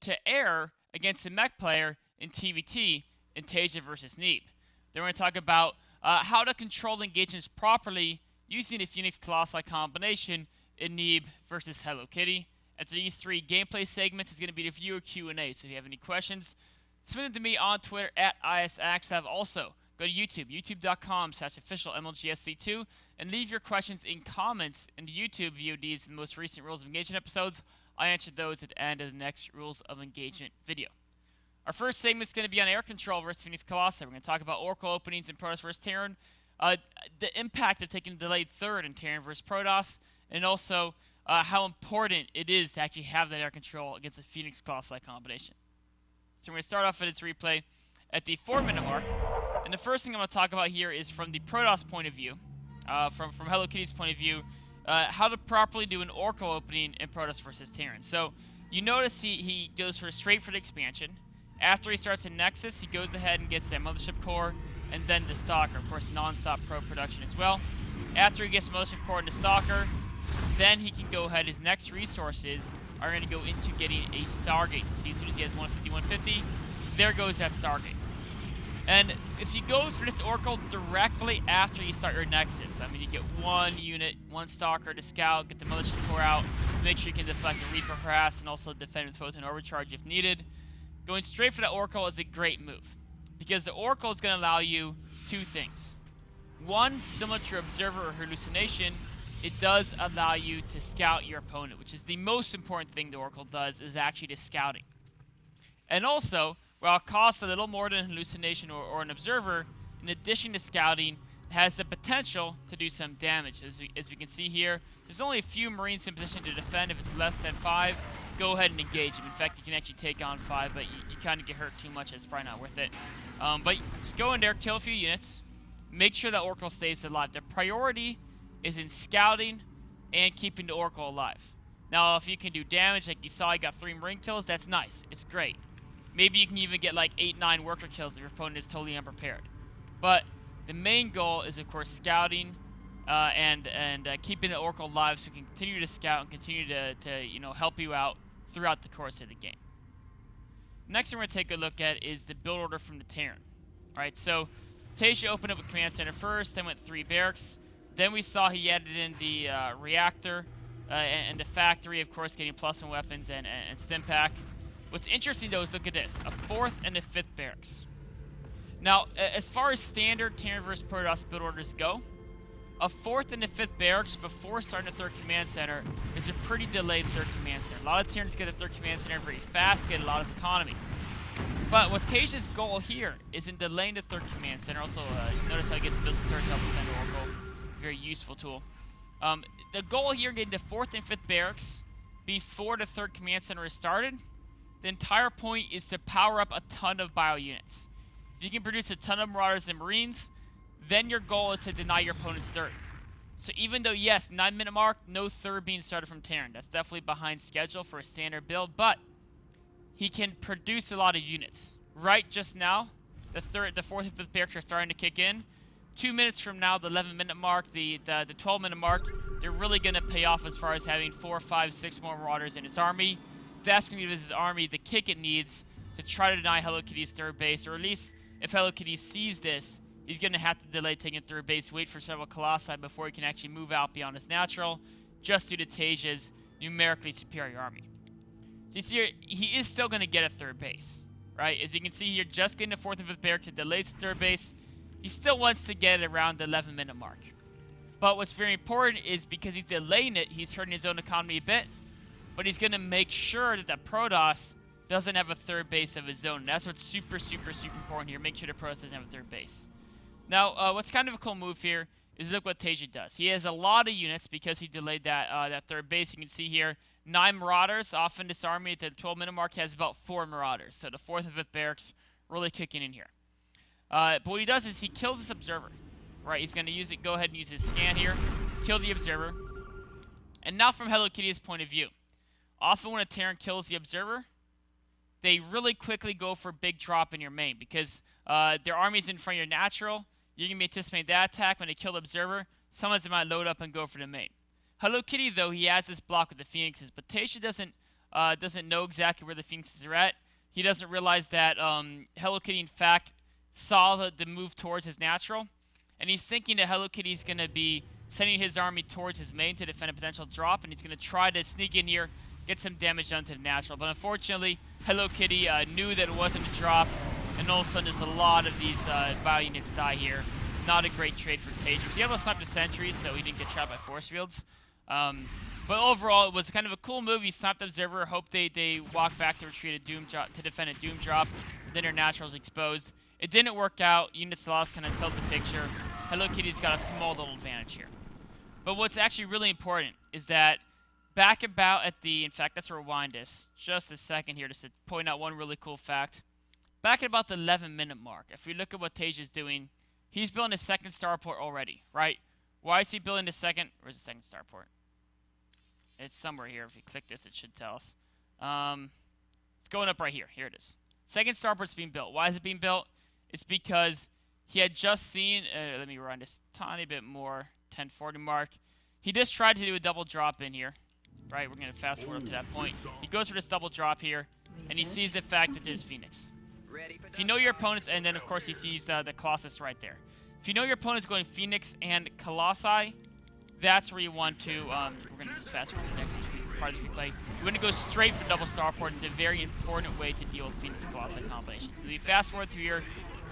to air against the mech player in TVT in Taeja versus Neeb. Then we're going to talk about how to control engagements properly using the Phoenix Colossi combination in Neeb versus Hellokitty. After these 3 gameplay segments is going to be the viewer Q&A. So if you have any questions, submit them to me on Twitter at axslav. Also, go to YouTube, youtube.com/official MLGSC2, and leave your questions in comments in the YouTube VODs in the most recent Rules of Engagement episodes. I answered those at the end of the next Rules of Engagement video. Our first segment is going to be on air control versus Phoenix Colossi. We're going to talk about Oracle openings in Protoss versus Terran, the impact of taking a delayed third in Terran versus Protoss, and also how important it is to actually have that air control against the Phoenix Colossi combination. So we're going to start off with its replay at the 4-minute mark. And the first thing I'm going to talk about here is from the Protoss point of view, from Hellokitty's point of view, how to properly do an Oracle opening in Protoss versus Terran. So you notice he goes straight for the expansion. After he starts in Nexus, he goes ahead and gets that Mothership Core and then the Stalker. Of course, non-stop pro production as well. After he gets Mothership Core and the Stalker, then he can go ahead. His next resources are going to go into getting a Stargate. You see, as soon as he has 150, 150, there goes that Stargate. And if you go for this Oracle directly after you start your Nexus, I mean, you get 1 unit, 1 Stalker to scout, get the Mothership Core out, make sure you can deflect the Reaper harass, and also defend with Photon Overcharge if needed. Going straight for that Oracle is a great move, because the Oracle is going to allow you 2 things. 1, similar to your Observer or Hallucination, it does allow you to scout your opponent, which is the most important thing the Oracle does, is actually the scouting. And also, while it costs a little more than Hallucination or an Observer, in addition to scouting, it has the potential to do some damage. As we can see here, there's only a few Marines in position to defend. If it's less than 5, go ahead and engage him. In fact, you can actually take on 5, but you kind of get hurt too much. It's probably not worth it. But just go in there, kill a few units, make sure that Oracle stays alive. The priority is in scouting and keeping the Oracle alive. Now, if you can do damage, like you saw, I got 3 Marine kills, that's nice. It's great. Maybe you can even get like 8, 9 worker kills if your opponent is totally unprepared. But the main goal is, of course, scouting and keeping the Oracle alive, so you can continue to scout and continue to help you out throughout the course of the game. Next thing we're going to take a look at is the build order from the Terran. Alright, so Taeja opened up a command center first, then went 3 barracks. Then we saw he added in the reactor and the factory, of course, getting +1 weapons and stim pack. What's interesting, though, is look at this. A 4th and a 5th barracks. Now, as far as standard Terran vs. Protoss build orders go, a 4th and a 5th barracks before starting a 3rd command center is a pretty delayed 3rd command center. A lot of Terrans get a 3rd command center very fast, get a lot of economy. But what Taeja's goal here is in delaying the 3rd command center. Also, notice how he gets the missile turret to help defend Oracle. Very useful tool. The goal here, getting the 4th and 5th barracks before the 3rd command center is started. The entire point is to power up a ton of bio units. If you can produce a ton of Marauders and Marines, then your goal is to deny your opponent's 3rd. So even though, yes, 9-minute mark, no 3rd being started from Terran. That's definitely behind schedule for a standard build, but he can produce a lot of units. Right just now, the 4th and 5th barracks are starting to kick in. 2 minutes from now, the 11-minute mark, the 12-minute mark, they're really going to pay off as far as having 4, 5, 6 more Marauders in his army. That's going to give his army the kick it needs to try to deny Hellokitty's 3rd base, or at least if Hellokitty sees this, he's going to have to delay taking 3rd base, wait for several Colossi before he can actually move out beyond his natural, just due to Taeja's numerically superior army. So you see here, he is still going to get a 3rd base, right? As you can see here, just getting the 4th and 5th barracks, it delays the 3rd base. He still wants to get it around the 11-minute mark. But what's very important is because he's delaying it, he's hurting his own economy a bit, but he's going to make sure that the Protoss doesn't have a 3rd base of his own. That's what's super, super, super important here. Make sure the Protoss doesn't have a 3rd base. Now, what's kind of a cool move here is look what Taeja does. He has a lot of units because he delayed that 3rd base. You can see here, 9 Marauders. Often this army at the 12-minute mark has about 4 Marauders. So the 4th and 5th barracks really kicking in here. But what he does is he kills this Observer. Right, he's going to use it. Go ahead and use his scan here. Kill the Observer. And now from Hellokitty's point of view. Often when a Terran kills the Observer, they really quickly go for a big drop in your main. Because their army's in front of your natural. You're going to be anticipating that attack. When they kill the Observer, someone's might load up and go for the main. Hellokitty, though, he has this block with the Phoenixes. But Taeja doesn't doesn't know exactly where the Phoenixes are at. He doesn't realize that Hellokitty, in fact, saw the move towards his natural, and he's thinking that Hellokitty is going to be sending his army towards his main to defend a potential drop, and he's going to try to sneak in here, get some damage done to the natural. But unfortunately, Hellokitty knew that it wasn't a drop, and all of a sudden there's a lot of these bio units die here. Not a great trade for Taeja. He almost sniped the sentries, so he didn't get trapped by force fields. But overall, it was kind of a cool move. He sniped Observer. Hope they walk back to retreat a Doom drop to defend a Doom drop. Then their natural's exposed. It didn't work out. Units lost kind of tells the picture. Hellokitty's got a small little advantage here. But what's actually really important is that back about at the, in fact, let's rewind this just a second here just to point out one really cool fact. Back at about the 11-minute mark, if we look at what Taeja's doing, he's building his second starport already, right? Why is he building the second? Where's the second starport? It's somewhere here. If we click this, it should tell us. It's going up right here. Here it is. Second starport's being built. Why is it being built? It's because he had just seen, let me run this tiny bit more, 1040 mark. He just tried to do a double drop in here, right? We're going to fast forward up to that point. He goes for this double drop here, and he sees the fact that there's Phoenix. If you know your opponents, and then of course he sees the Colossus right there. If you know your opponent's going Phoenix and Colossi, that's where you want to, we're going to just fast forward to the next part of the replay. You want to go straight for double starport. It's a very important way to deal with Phoenix Colossi combinations. So we fast forward through here.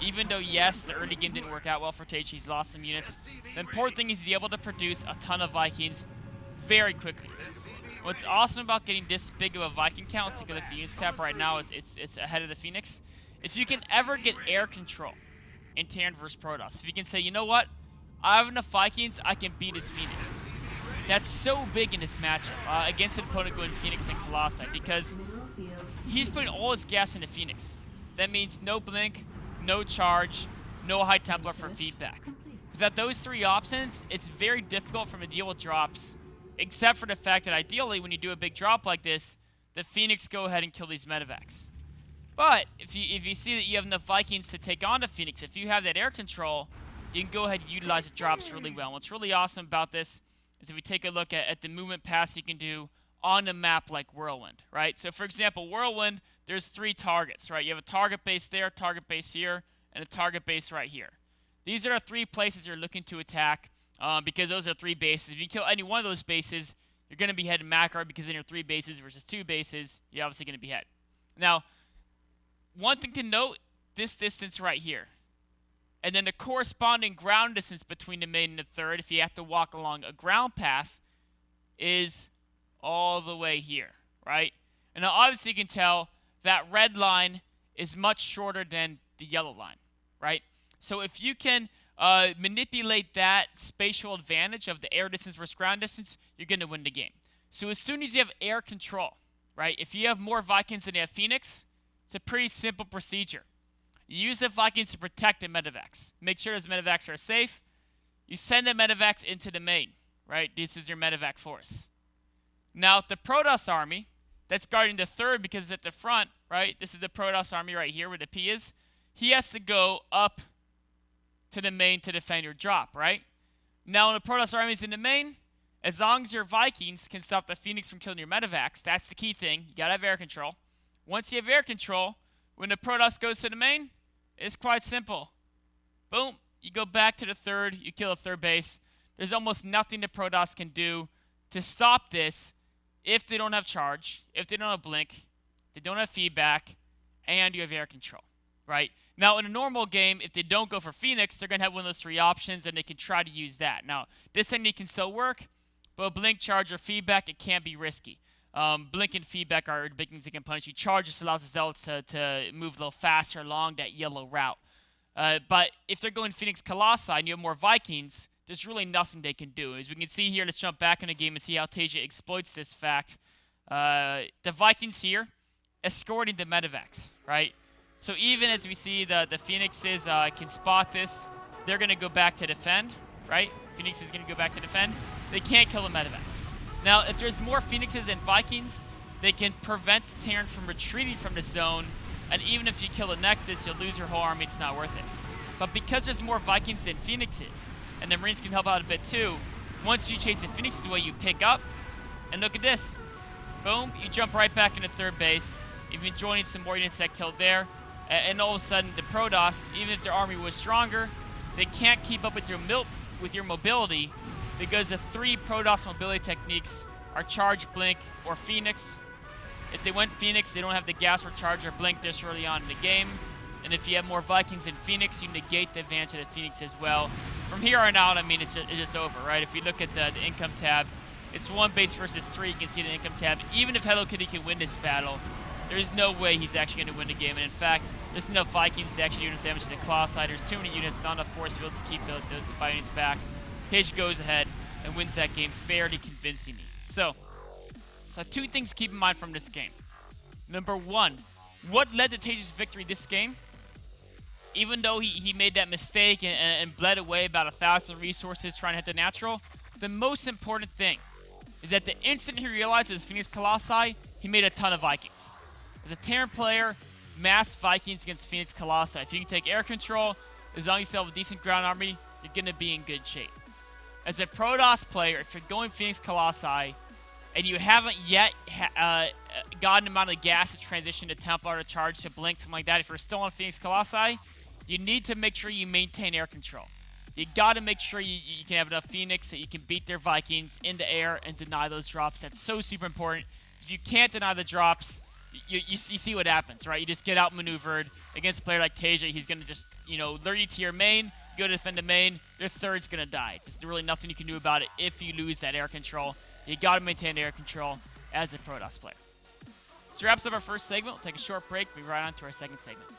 Even though, yes, the early game didn't work out well for Taeja, he's lost some units. The important thing is he's able to produce a ton of Vikings very quickly. What's awesome about getting this big of a Viking count, let's take a look at the units tab right now, it's ahead of the Phoenix. If you can ever get air control in Terran vs. Protoss, if you can say, you know what, I have enough Vikings, I can beat his Phoenix. That's so big in this matchup against an opponent going Phoenix and Colossi, because he's putting all his gas into Phoenix. That means no blink, no charge, no high Templar for feedback. Without those three options, it's very difficult for him to deal with drops, except for the fact that ideally when you do a big drop like this, the Phoenix go ahead and kill these medevacs. But if you see that you have enough Vikings to take on the Phoenix, if you have that air control, you can go ahead and utilize the drops really well. And what's really awesome about this is if we take a look at the movement paths you can do on a map like Whirlwind, right? So for example, Whirlwind, there's 3 targets, right? You have a target base there, target base here, and a target base right here. These are the 3 places you're looking to attack because those are 3 bases. If you kill any one of those bases, you're going to be heading macro because in your 3 bases versus 2 bases, you're obviously going to be head. Now, one thing to note, this distance right here. And then the corresponding ground distance between the main and the third, if you have to walk along a ground path, is all the way here, right? And now obviously you can tell that red line is much shorter than the yellow line, right? So if you can manipulate that spatial advantage of the air distance versus ground distance, you're going to win the game. So as soon as you have air control, right? If you have more Vikings than you have Phoenix, it's a pretty simple procedure. You use the Vikings to protect the medevacs. Make sure those medevacs are safe. You send the medevacs into the main, right? This is your medevac force. Now, the Protoss army that's guarding the third because it's at the front, right? This is the Protoss army right here where the P is. He has to go up to the main to defend your drop, right? Now, when the Protoss army is in the main, as long as your Vikings can stop the Phoenix from killing your medevacs, that's the key thing. You got to have air control. Once you have air control, when the Protoss goes to the main, it's quite simple. Boom, you go back to the third, you kill the third base. There's almost nothing the Protoss can do to stop this if they don't have charge, if they don't have blink, they don't have feedback, and you have air control, right? Now, in a normal game, if they don't go for Phoenix, they're going to have one of those 3 options, and they can try to use that. Now, this technique can still work, but blink, charge, or feedback, it can be risky. Blink and feedback are big things that can punish you. Charge just allows the Zealots to move a little faster along that yellow route. But if they're going Phoenix Colossi and you have more Vikings, there's really nothing they can do. As we can see here, let's jump back in the game and see how Taeja exploits this fact. The Vikings here escorting the medevacs, right? So even as we see the Phoenixes can spot this, they're going to go back to defend, right? Phoenix is going to go back to defend. They can't kill the medevacs. Now, if there's more Phoenixes and Vikings, they can prevent the Terran from retreating from the zone, and even if you kill the Nexus, you'll lose your whole army, it's not worth it. But because there's more Vikings than Phoenixes, and the Marines can help out a bit too, once you chase the Phoenixes away, you pick up, and look at this. Boom, you jump right back into third base. You've been joining some more units that killed there. And all of a sudden, the Protoss, even if their army was stronger, they can't keep up with your mobility because the 3 Protoss mobility techniques are Charge, Blink, or Phoenix. If they went Phoenix, they don't have the gas or Charge or Blink this early on in the game. And if you have more Vikings than Phoenix, you negate the advantage of the Phoenix as well. From here on out, I mean, it's just over, right? If you look at the income tab, it's 1 base versus 3. You can see the income tab. Even if Hellokitty can win this battle, there's no way he's actually going to win the game. And in fact, there's enough Vikings to actually do enough damage to the Colossi. There's too many units, not enough force fields to keep those five units back. Taeja goes ahead and wins that game fairly convincingly. So, 2 things to keep in mind from this game. Number 1, what led to Taeja's victory this game? Even though he made that mistake and bled away about 1,000 resources trying to hit the natural, the most important thing is that the instant he realized it was Phoenix Colossi, he made a ton of Vikings. As a Terran player, mass Vikings against Phoenix Colossi. If you can take air control, as long as you have a decent ground army, you're going to be in good shape. As a Protoss player, if you're going Phoenix Colossi, and you haven't yet gotten amount of gas to transition to Templar, to Charge, to Blink, something like that, if you're still on Phoenix Colossi, you need to make sure you maintain air control. You got to make sure you can have enough Phoenix that you can beat their Vikings in the air and deny those drops. That's so super important. If you can't deny the drops, you see what happens, right? You just get outmaneuvered against a player like Taeja. He's going to just, lure you to your main, go to defend the main. Your third's going to die. There's really nothing you can do about it if you lose that air control. You got to maintain air control as a Protoss player. So wraps up our first segment. We'll take a short break. We'll be right on to our second segment.